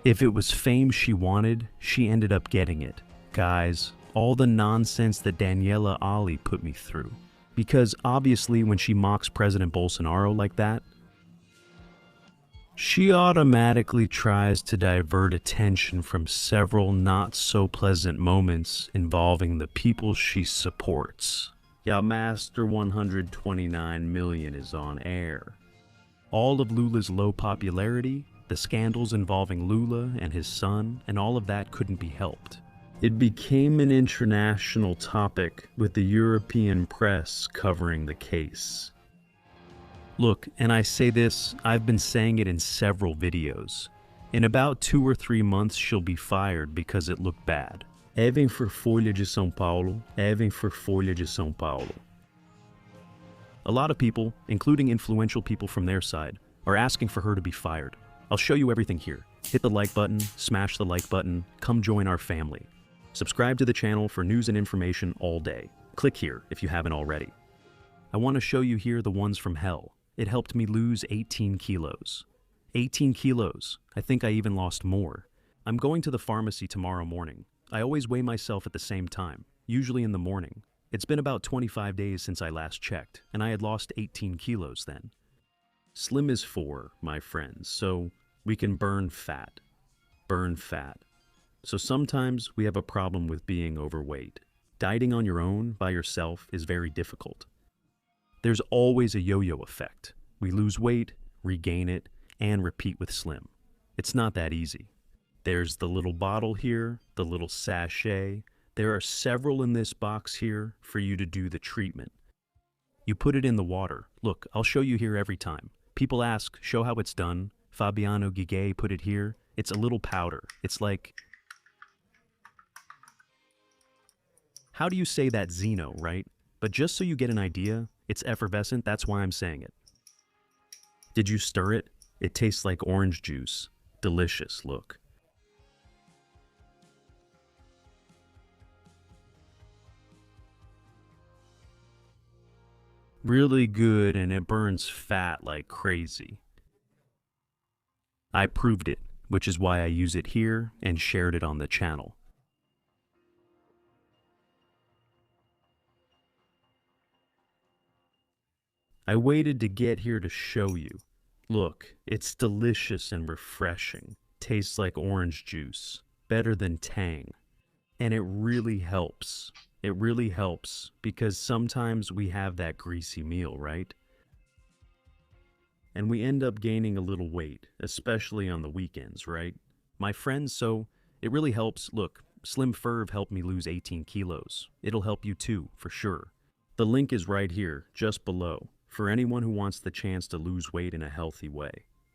If it was fame she wanted, she ended up getting it. Guys, all the nonsense that Daniela Lima put me through. Because obviously when she mocks President Bolsonaro like that, she automatically tries to divert attention from several not so pleasant moments involving the people she supports. Yeah, Master 129 million is on air. All of Lula's low popularity, the scandals involving Lula and his son, and all of that couldn't be helped. It became an international topic with the European press covering the case. Look, and I say this, I've been saying it in several videos. In about 2 or 3 months, she'll be fired because it looked bad. Even for Folha de São Paulo, even for Folha de São Paulo. A lot of people, including influential people from their side, are asking for her to be fired. I'll show you everything here. Hit the like button, smash the like button, come join our family. Subscribe to the channel for news and information all day. Click here if you haven't already. I want to show you here the ones from hell. It helped me lose 18 kilos. 18 kilos. I think I even lost more. I'm going to the pharmacy tomorrow morning. I always weigh myself at the same time, usually in the morning. It's been about 25 days since I last checked, and I had lost 18 kilos then. Slim is for, my friends, so we can burn fat. Burn fat. So sometimes we have a problem with being overweight. Dieting on your own, by yourself, is very difficult. There's always a yo-yo effect. We lose weight, regain it, and repeat with Slim. It's not that easy. There's the little bottle here, the little sachet. There are several in this box here for you to do the treatment. You put it in the water. Look, I'll show you here every time. People ask, show how it's done. Fabiano Gigay put it here. It's a little powder. It's like... How do you say that? Zeno, right? But just so you get an idea, it's effervescent, that's why I'm saying it. Did you stir it? It tastes like orange juice. Delicious, look. Really good, and it burns fat like crazy. I proved it, which is why I use it here and shared it on the channel. I waited to get here to show you. Look, it's delicious and refreshing. Tastes like orange juice. Better than Tang. And it really helps. It really helps because sometimes we have that greasy meal, right? And we end up gaining a little weight, especially on the weekends, right? My friends, so it really helps. Look, Slim Ferve helped me lose 18 kilos. It'll help you too, for sure. The link is right here, just below, for anyone who wants the chance to lose weight in a healthy way.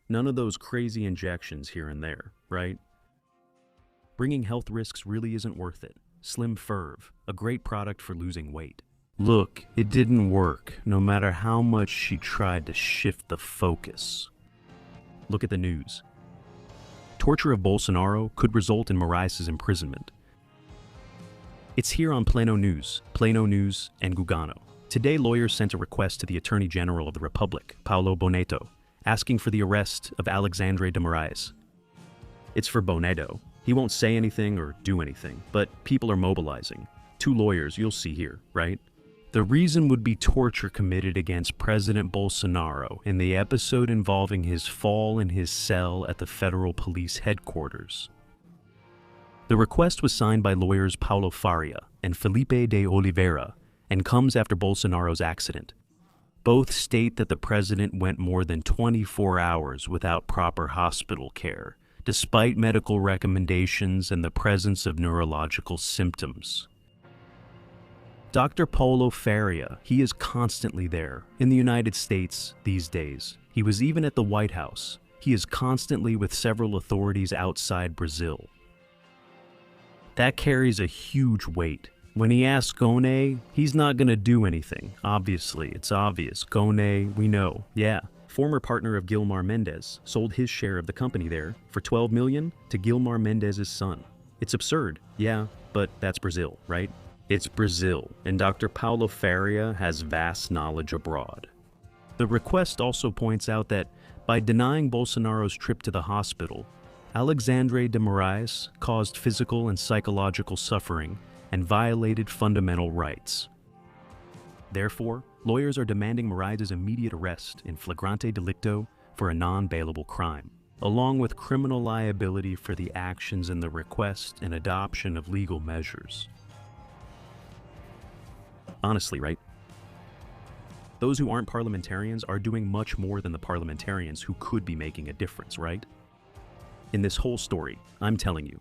None of those crazy injections here and there, right? Bringing health risks really isn't worth it. Slim Ferve, a great product for losing weight. Look, it didn't work, no matter how much she tried to shift the focus. Look at the news. Torture of Bolsonaro could result in Moraes' imprisonment. It's here on Pleno News, and Gugano. Today, lawyers sent a request to the Attorney General of the Republic, Paulo Boneto, asking for the arrest of Alexandre de Moraes. It's for Boneto. He won't say anything or do anything, but people are mobilizing. 2 lawyers, you'll see here, right? The reason would be torture committed against President Bolsonaro in the episode involving his fall in his cell at the federal police headquarters. The request was signed by lawyers Paulo Faria and Felipe de Oliveira and comes after Bolsonaro's accident. Both state that the president went more than 24 hours without proper hospital care, despite medical recommendations and the presence of neurological symptoms. Dr. Paulo Faria, he is constantly there, in the United States these days. He was even at the White House. He is constantly with several authorities outside Brazil. That carries a huge weight. When he asks Gone, he's not gonna do anything. Obviously, it's obvious. Gone, we know. Yeah, former partner of Gilmar Mendes, sold his share of the company there for $12 million to Gilmar Mendes' son. It's absurd, yeah, but that's Brazil, right? It's Brazil, and Dr. Paulo Faria has vast knowledge abroad. The request also points out that by denying Bolsonaro's trip to the hospital, Alexandre de Moraes caused physical and psychological suffering and violated fundamental rights. Therefore, lawyers are demanding Moraes' immediate arrest in flagrante delicto for a non-bailable crime, along with criminal liability for the actions in the request and adoption of legal measures. Honestly, right? Those who aren't parliamentarians are doing much more than the parliamentarians who could be making a difference, right? In this whole story, I'm telling you,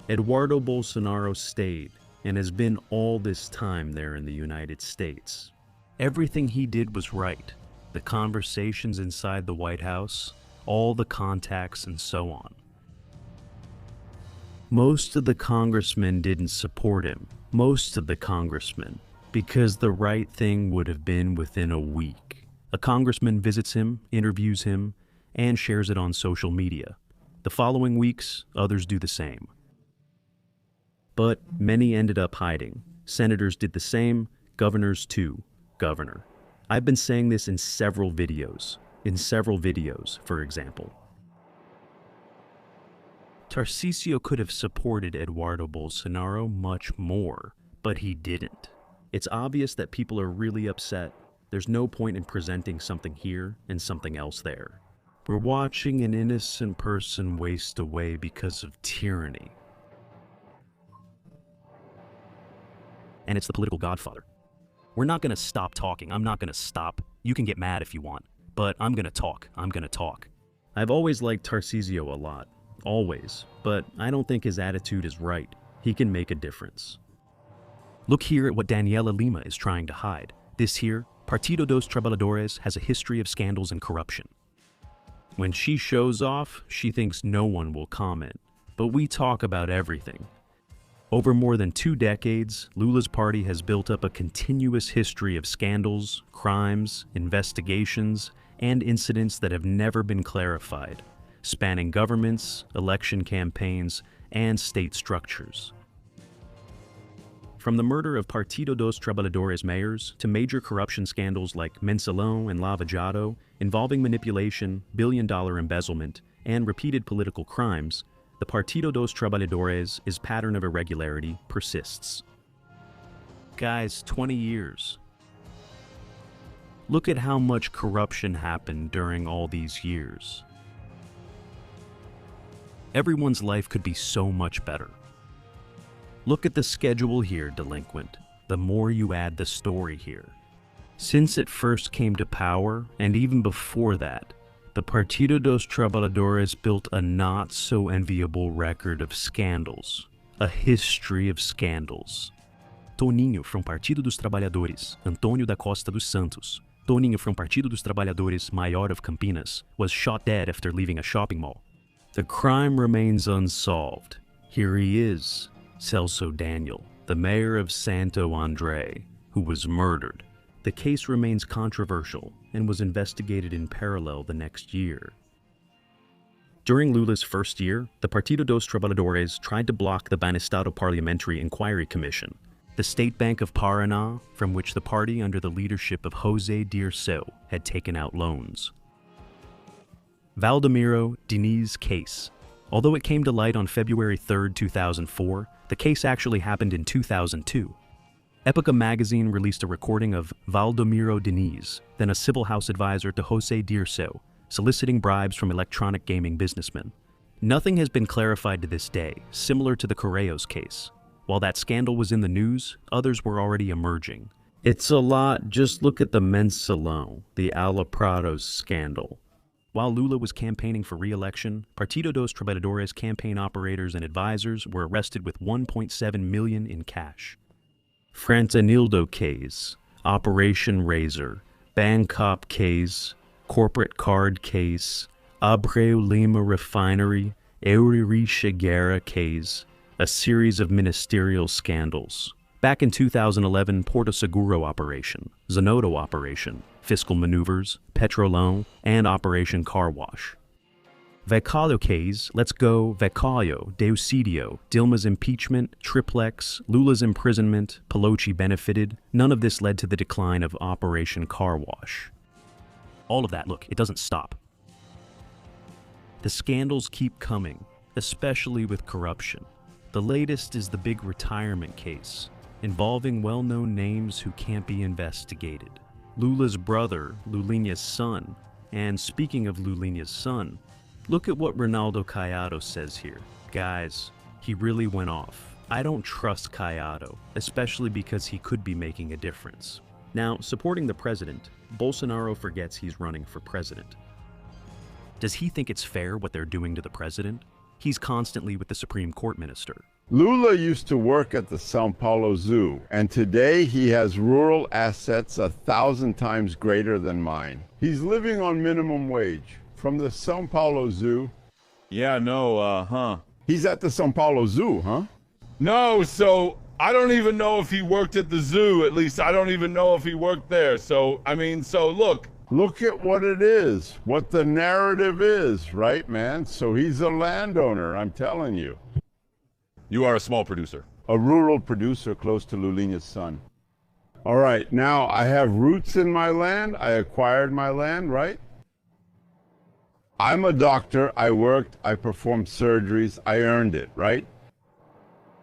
Eduardo Bolsonaro stayed and has been all this time there in the United States. Everything he did was right. The conversations inside the White House, all the contacts, and so on. Most of the congressmen didn't support him. Most of the congressmen, because the right thing would have been within a week. A congressman visits him, interviews him, and shares it on social media. The following weeks, others do the same. But many ended up hiding. Senators did the same, governors too. Governor. I've been saying this in several videos, for example. Tarcísio could have supported Eduardo Bolsonaro much more, but he didn't. It's obvious that people are really upset. There's no point in presenting something here and something else there. We're watching an innocent person waste away because of tyranny. And it's the political godfather. We're not gonna stop talking. I'm not gonna stop. You can get mad if you want, but I'm gonna talk. I've always liked Tarcísio a lot, always, but I don't think his attitude is right. He can make a difference. Look here at what Daniela Lima is trying to hide. This here, Partido dos Trabalhadores, has a history of scandals and corruption. When she shows off, she thinks no one will comment, but we talk about everything. Over more than 2 decades, Lula's party has built up a continuous history of scandals, crimes, investigations, and incidents that have never been clarified, spanning governments, election campaigns, and state structures. From the murder of Partido dos Trabalhadores mayors to major corruption scandals like Mensalão and Lava Jato, involving manipulation, billion-dollar embezzlement, and repeated political crimes, the Partido dos Trabalhadores' pattern of irregularity persists. Guys, 20 years. Look at how much corruption happened during all these years. Everyone's life could be so much better. Look at the schedule here, delinquent. The more you add the story here. Since it first came to power, and even before that, the Partido dos Trabalhadores built a not-so-enviable record of scandals, a history of scandals. Toninho from Partido dos Trabalhadores, Antônio da Costa dos Santos. Toninho from Partido dos Trabalhadores, Maior of Campinas, was shot dead after leaving a shopping mall. The crime remains unsolved. Here he is, Celso Daniel, the mayor of Santo André, who was murdered. The case remains controversial and was investigated in parallel the next year. During Lula's first year, the Partido dos Trabalhadores tried to block the Banestado Parliamentary Inquiry Commission, the state bank of Paraná from which the party under the leadership of José Dirceu had taken out loans. Valdemiro Diniz case. Although it came to light on February 3, 2004, the case actually happened in 2002. Época magazine released a recording of Valdemiro Diniz, then a civil house advisor to José Dirceu, soliciting bribes from electronic gaming businessmen. Nothing has been clarified to this day, similar to the Correios case. While that scandal was in the news, others were already emerging. It's a lot, just look at the Mensalão, the Alaprados scandal. While Lula was campaigning for re-election, Partido dos Trabalhadores campaign operators and advisors were arrested with $1.7 million in cash. Frantanildo case, Operation Razor, Bangkok case, Corporate Card case, Abreu Lima Refinery, Euririsha Guerra case, a series of ministerial scandals. Back in 2011, Porto Seguro operation, Zanoto operation, fiscal maneuvers, Petrolão, and Operation Car Wash. Vecalho case, Let's Go, Vecalho, Deucidio, Dilma's impeachment, Triplex, Lula's imprisonment, Pelosi benefited. None of this led to the decline of Operation Car Wash. All of that, look, it doesn't stop. The scandals keep coming, especially with corruption. The latest is the big retirement case, involving well-known names who can't be investigated. Lula's brother, Lulina's son, and speaking of Lulina's son, look at what Ronaldo Caiado says here. Guys, he really went off. I don't trust Caiado, especially because he could be making a difference. Now, supporting the president, Bolsonaro forgets he's running for president. Does he think it's fair what they're doing to the president? He's constantly with the Supreme Court minister. Lula used to work at the São Paulo Zoo, and today he has rural assets 1,000 times greater than mine. He's living on minimum wage. From the São Paulo Zoo. Yeah, no, He's at the São Paulo Zoo, huh? No, so I don't even know if he worked at the zoo. At least I don't even know if he worked there. So, I mean, so look. Look at what it is, what the narrative is, right, man? So he's a landowner, I'm telling you. You are a small producer. A rural producer close to Lulina's son. All right, now I have roots in my land. I acquired my land, right? I'm a doctor. I worked. I performed surgeries. I earned it, right?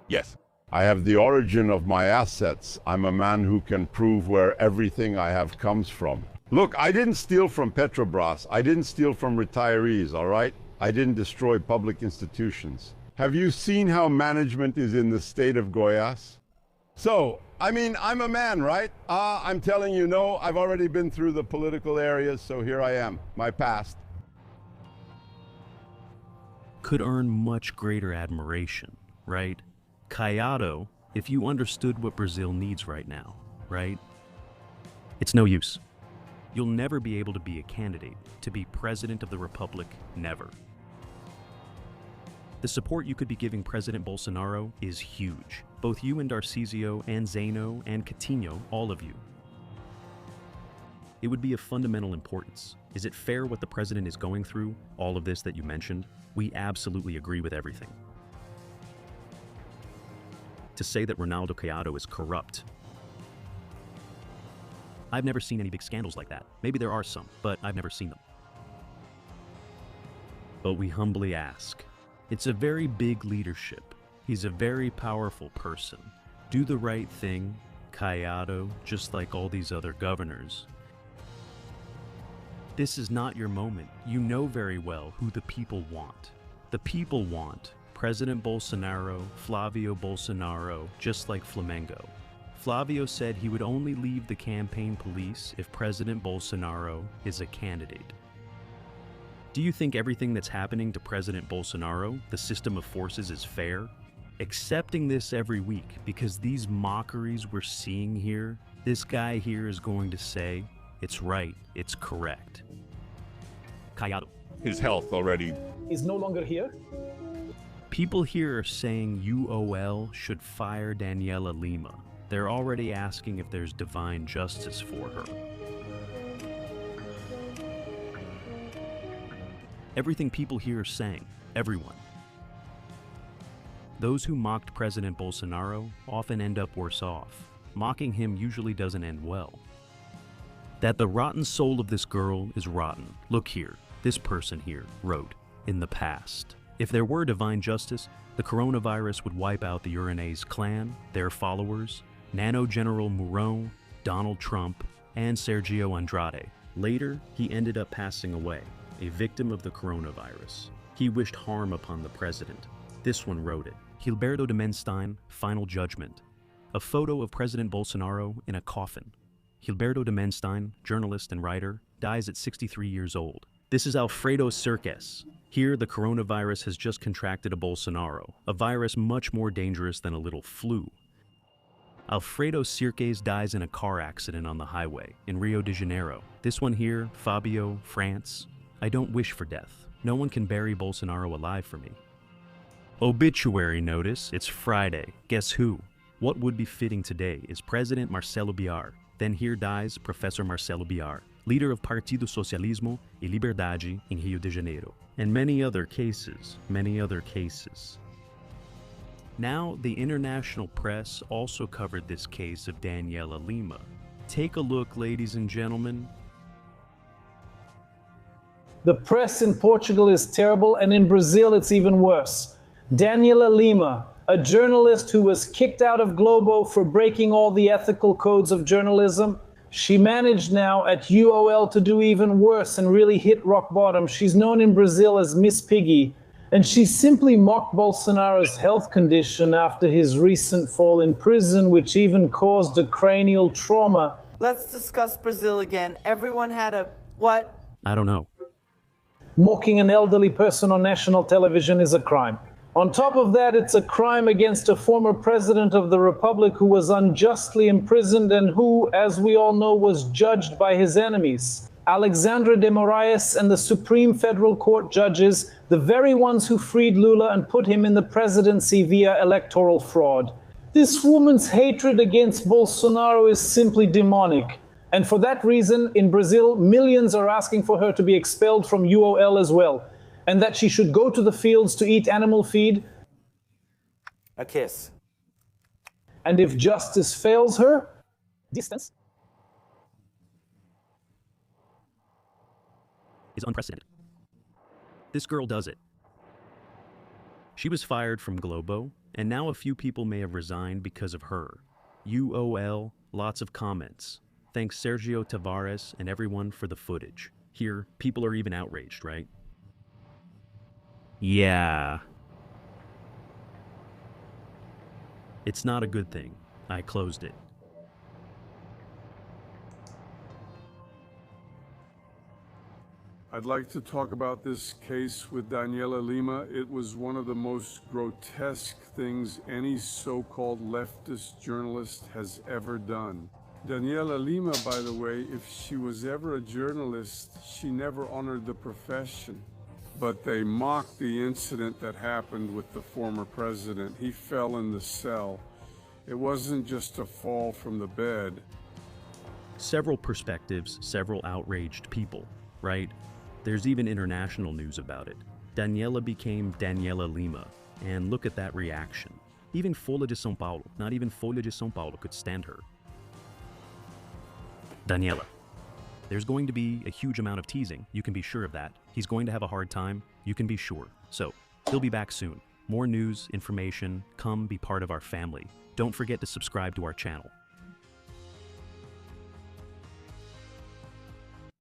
Yes. I have the origin of my assets. I'm a man who can prove where everything I have comes from. Look, I didn't steal from Petrobras. I didn't steal from retirees, all right? I didn't destroy public institutions. Have you seen how management is in the state of Goiás? So, I mean, I'm a man, right? I'm telling you, no, I've already been through the political areas, so here I am, my past. Could earn much greater admiration, right? Caiado, if you understood what Brazil needs right now, right? It's no use. You'll never be able to be a candidate, to be president of the republic, never. The support you could be giving President Bolsonaro is huge. Both you and Tarcísio and Zeno and Coutinho, all of you. It would be of fundamental importance. Is it fair what the president is going through, all of this that you mentioned? We absolutely agree with everything. To say that Ronaldo Caiado is corrupt, I've never seen any big scandals like that. Maybe there are some, but I've never seen them. But we humbly ask, it's a very big leadership. He's a very powerful person. Do the right thing, Caiado, just like all these other governors. This is not your moment. You know very well who the people want. The people want President Bolsonaro, Flavio Bolsonaro, just like Flamengo. Flavio said he would only leave the campaign police if President Bolsonaro is a candidate. Do you think everything that's happening to President Bolsonaro, the system of forces, is fair? Accepting this every week because these mockeries we're seeing here, this guy here is going to say, it's right, it's correct. Caiado. His health already is no longer here. People here are saying UOL should fire Daniela Lima. They're already asking if there's divine justice for her. Everything people here are saying, everyone. Those who mocked President Bolsonaro often end up worse off. Mocking him usually doesn't end well. That the rotten soul of this girl is rotten. Look here, this person here wrote, in the past. If there were divine justice, the coronavirus would wipe out the Uranese clan, their followers, Nano General Mourão, Donald Trump, and Sergio Andrade. Later, he ended up passing away, a victim of the coronavirus. He wished harm upon the president. This one wrote it. Gilberto de Menstein, Final Judgment. A photo of President Bolsonaro in a coffin. Gilberto de Menstein, journalist and writer, dies at 63 years old. This is Alfredo Cerques. Here, the coronavirus has just contracted a Bolsonaro, a virus much more dangerous than a little flu. Alfredo Cerques dies in a car accident on the highway in Rio de Janeiro. This one here, Fabio, France. I don't wish for death. No one can bury Bolsonaro alive for me. Obituary notice, it's Friday. Guess who? What would be fitting today is President Marcelo Biar. Then here dies Professor Marcelo Biar, leader of Partido Socialismo e Liberdade in Rio de Janeiro. And many other cases, many other cases. Now, the international press also covered this case of Daniela Lima. Take a look, ladies and gentlemen. The press in Portugal is terrible, and in Brazil it's even worse. Daniela Lima, a journalist who was kicked out of Globo for breaking all the ethical codes of journalism, she managed now at UOL to do even worse and really hit rock bottom. She's known in Brazil as Miss Piggy, and she simply mocked Bolsonaro's health condition after his recent fall in prison, which even caused a cranial trauma. Let's discuss Brazil again. Everyone had a what? I don't know. Mocking an elderly person on national television is a crime. On top of that, it's a crime against a former president of the republic who was unjustly imprisoned and who, as we all know, was judged by his enemies. Alexandre de Moraes and the Supreme Federal Court judges, the very ones who freed Lula and put him in the presidency via electoral fraud. This woman's hatred against Bolsonaro is simply demonic. And for that reason, in Brazil, millions are asking for her to be expelled from UOL as well, and that she should go to the fields to eat animal feed. A kiss. And if justice fails her, distance Is unprecedented. This girl does it. She was fired from Globo, and now a few people may have resigned because of her. UOL, lots of comments. Thanks Sergio Tavares and everyone for the footage. Here, people are even outraged, right? Yeah. It's not a good thing. I closed it. I'd like to talk about this case with Daniela Lima. It was one of the most grotesque things any so-called leftist journalist has ever done. Daniela Lima, by the way, if she was ever a journalist, she never honored the profession. But they mocked the incident that happened with the former president. He fell in the cell. It wasn't just a fall from the bed. Several perspectives, several outraged people, right? There's even international news about it. Daniela became Daniela Lima, and look at that reaction. Even Folha de São Paulo, not even Folha de São Paulo could stand her. Daniela. There's going to be a huge amount of teasing, you can be sure of that. He's going to have a hard time, you can be sure. So, he'll be back soon. More news, information, come be part of our family. Don't forget to subscribe to our channel.